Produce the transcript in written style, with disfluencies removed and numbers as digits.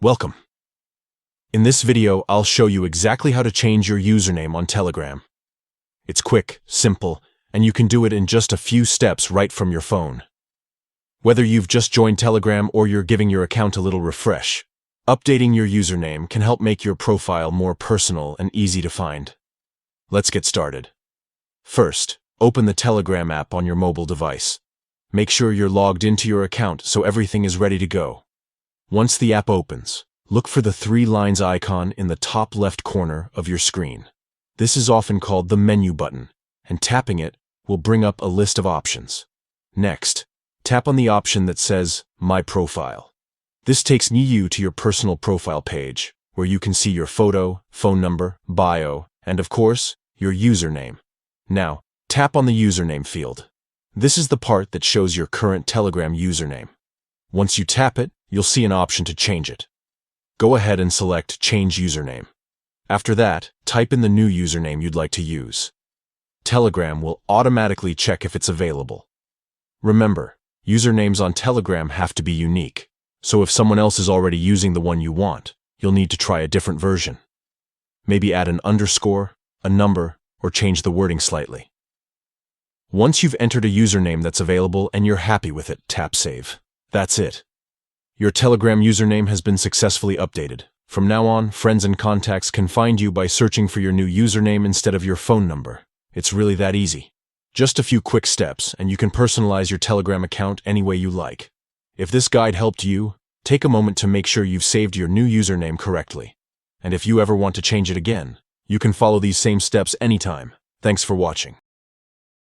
Welcome. In this video, I'll show you exactly how to change your username on Telegram. It's quick, simple, and you can do it in just a few steps right from your phone. Whether you've just joined Telegram or you're giving your account a little refresh, updating your username can help make your profile more personal and easy to find. Let's get started. First, open the Telegram app on your mobile device. Make sure you're logged into your account so everything is ready to go. Once the app opens, look for the 3 lines icon in the top left corner of your screen. This is often called the menu button, and tapping it will bring up a list of options. Next, tap on the option that says My Profile. This takes you to your personal profile page, where you can see your photo, phone number, bio, and of course, your username. Now, tap on the username field. This is the part that shows your current Telegram username. Once you tap it, you'll see an option to change it. Go ahead and select Change Username. After that, type in the new username you'd like to use. Telegram will automatically check if it's available. Remember, usernames on Telegram have to be unique, so if someone else is already using the one you want, you'll need to try a different version. Maybe add an underscore, a number, or change the wording slightly. Once you've entered a username that's available and you're happy with it, tap Save. That's it. Your Telegram username has been successfully updated. From now on, friends and contacts can find you by searching for your new username instead of your phone number. It's really that easy. Just a few quick steps, and you can personalize your Telegram account any way you like. If this guide helped you, take a moment to make sure you've saved your new username correctly. And if you ever want to change it again, you can follow these same steps anytime. Thanks for watching.